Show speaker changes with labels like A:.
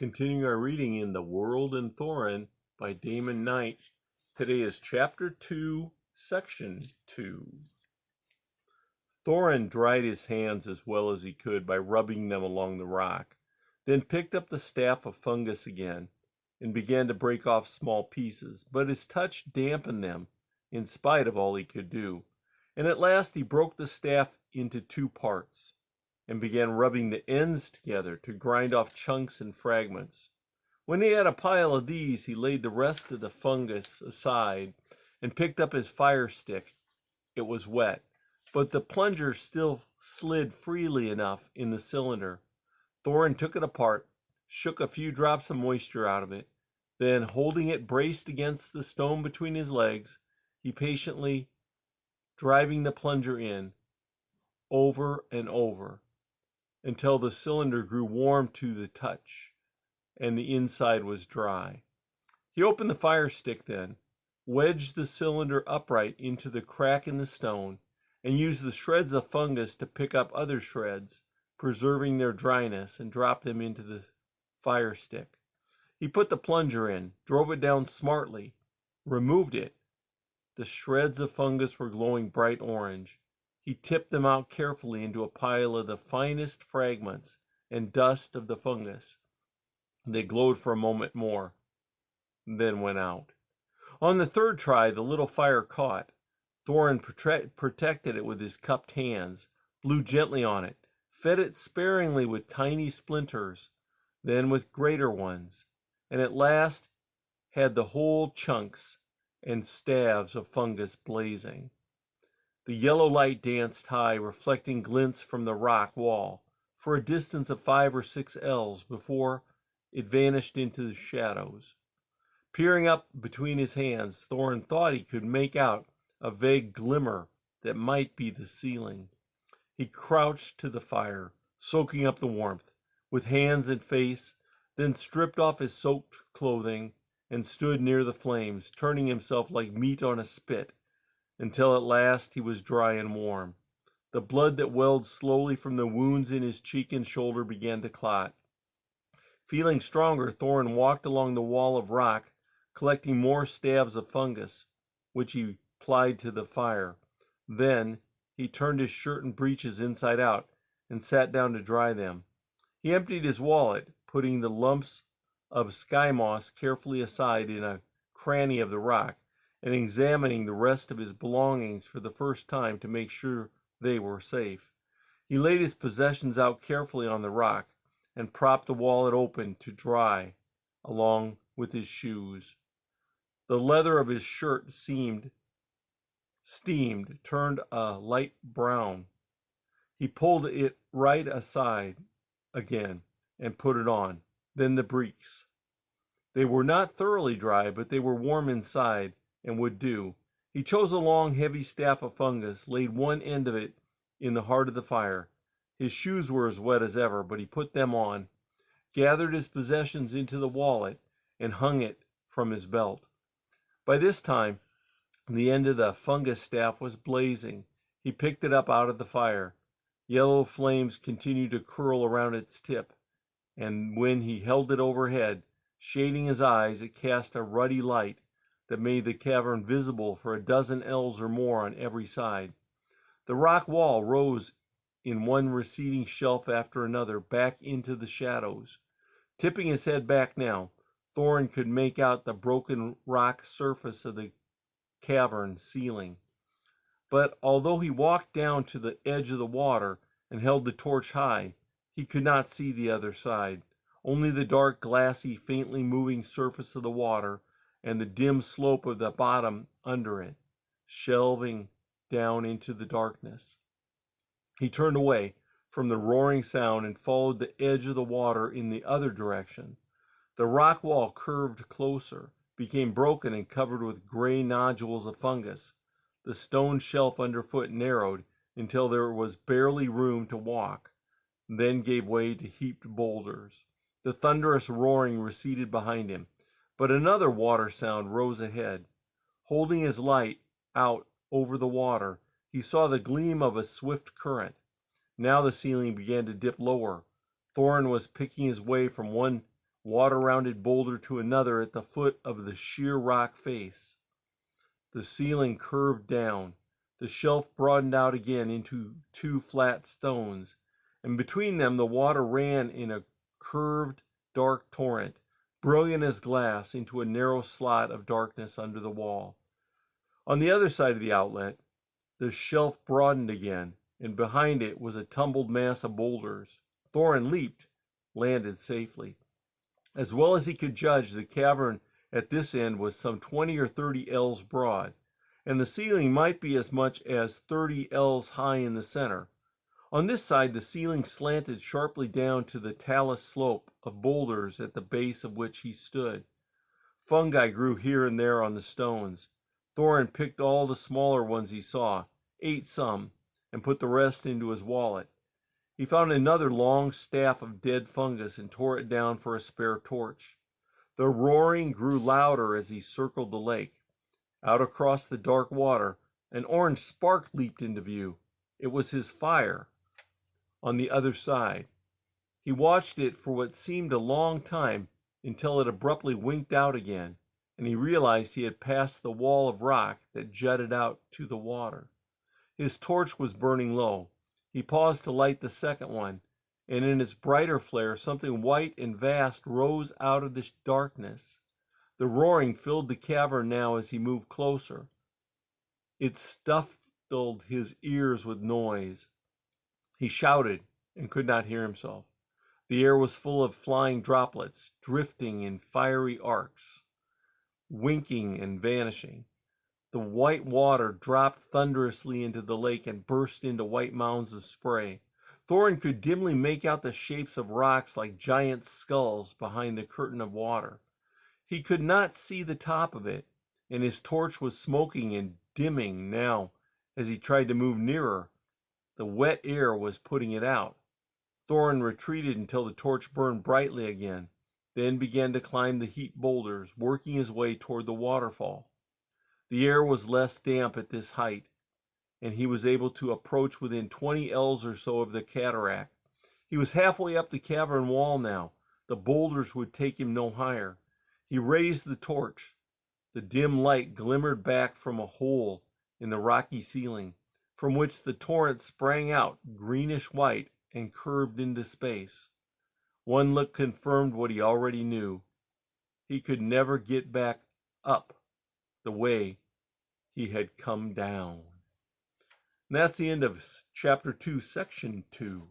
A: Continuing our reading in The World and Thorinn by Damon Knight. Today is Chapter 2, Section 2. Thorinn dried his hands as well as he could by rubbing them along the rock, then picked up the staff of fungus again and began to break off small pieces, but his touch dampened them in spite of all he could do, and at last he broke the staff into two parts and began rubbing the ends together to grind off chunks and fragments. When he had a pile of these, he laid the rest of the fungus aside and picked up his fire stick. It was wet, but the plunger still slid freely enough in the cylinder. Thorinn took it apart, shook a few drops of moisture out of it, then, holding it braced against the stone between his legs, he patiently driving the plunger in, over and over, until the cylinder grew warm to the touch and the inside was dry. He opened the fire stick then, wedged the cylinder upright into the crack in the stone, and used the shreds of fungus to pick up other shreds, preserving their dryness, and dropped them into the fire stick. He put the plunger in, drove it down smartly, removed it. The shreds of fungus were glowing bright orange. He tipped them out carefully into a pile of the finest fragments and dust of the fungus. They glowed for a moment more, then went out. On the third try, the little fire caught. Thorinn protected it with his cupped hands, blew gently on it, fed it sparingly with tiny splinters, then with greater ones, and at last had the whole chunks and staves of fungus blazing. The yellow light danced high, reflecting glints from the rock wall for a distance of 5 or 6 ells before it vanished into the shadows. Peering up between his hands, Thorinn thought he could make out a vague glimmer that might be the ceiling. He crouched to the fire, soaking up the warmth with hands and face, then stripped off his soaked clothing and stood near the flames, turning himself like meat on a spit, until at last he was dry and warm. The blood that welled slowly from the wounds in his cheek and shoulder began to clot. Feeling stronger, Thorinn walked along the wall of rock, collecting more staves of fungus, which he plied to the fire. Then he turned his shirt and breeches inside out and sat down to dry them. He emptied his wallet, putting the lumps of sky moss carefully aside in a cranny of the rock, and examining the rest of his belongings for the first time to make sure they were safe. He laid his possessions out carefully on the rock and propped the wallet open to dry, along with his shoes. The leather of his shirt steamed, turned a light brown. He pulled it right aside again and put it on, then the breeks. They were not thoroughly dry, but they were warm inside and would do. He chose a long, heavy staff of fungus, laid one end of it in the heart of the fire. His shoes were as wet as ever, but he put them on, gathered his possessions into the wallet, and hung it from his belt. By this time, the end of the fungus staff was blazing. He picked it up out of the fire. Yellow flames continued to curl around its tip, and when he held it overhead, shading his eyes, it cast a ruddy light that made the cavern visible for a dozen ells or more on every side. The rock wall rose in one receding shelf after another back into the shadows. Tipping his head back now, Thorinn could make out the broken rock surface of the cavern ceiling. But although he walked down to the edge of the water and held the torch high, he could not see the other side. Only the dark, glassy, faintly moving surface of the water and the dim slope of the bottom under it, shelving down into the darkness. He turned away from the roaring sound and followed the edge of the water in the other direction. The rock wall curved closer, became broken and covered with gray nodules of fungus. The stone shelf underfoot narrowed until there was barely room to walk, then gave way to heaped boulders. The thunderous roaring receded behind him, but another water sound rose ahead. Holding his light out over the water, he saw the gleam of a swift current. Now the ceiling began to dip lower. Thorinn was picking his way from one water-rounded boulder to another at the foot of the sheer rock face. The ceiling curved down. The shelf broadened out again into two flat stones, and between them the water ran in a curved, dark torrent, brilliant as glass, into a narrow slot of darkness under the wall. On the other side of the outlet, the shelf broadened again, and behind it was a tumbled mass of boulders. Thornton leaped, landed safely. As well as he could judge, the cavern at this end was some 20 or 30 ells broad, and the ceiling might be as much as 30 ells high in the center. On this side, the ceiling slanted sharply down to the talus slope of boulders at the base of which he stood. Fungi grew here and there on the stones. Thornton picked all the smaller ones he saw, ate some, and put the rest into his wallet. He found another long staff of dead fungus and tore it down for a spare torch. The roaring grew louder as he circled the lake. Out across the dark water, an orange spark leaped into view. It was his fire on the other side. He watched it for what seemed a long time until it abruptly winked out again, and he realized he had passed the wall of rock that jutted out to the water. His torch was burning low. He paused to light the second one, and in its brighter flare, something white and vast rose out of the darkness. The roaring filled the cavern now as he moved closer. It stuffed his ears with noise. He shouted and could not hear himself. The air was full of flying droplets, drifting in fiery arcs, winking and vanishing. The white water dropped thunderously into the lake and burst into white mounds of spray. Thornton could dimly make out the shapes of rocks like giant skulls behind the curtain of water. He could not see the top of it, and his torch was smoking and dimming now as he tried to move nearer. The wet air was putting it out. Thornton retreated until the torch burned brightly again, then began to climb the heaped boulders, working his way toward the waterfall. The air was less damp at this height, and he was able to approach within 20 ells or so of the cataract. He was halfway up the cavern wall now. The boulders would take him no higher. He raised the torch. The dim light glimmered back from a hole in the rocky ceiling, from which the torrent sprang out, greenish white, and curved into space. One look confirmed what he already knew. He could never get back up the way he had come down. And that's the end of chapter 2, section 2.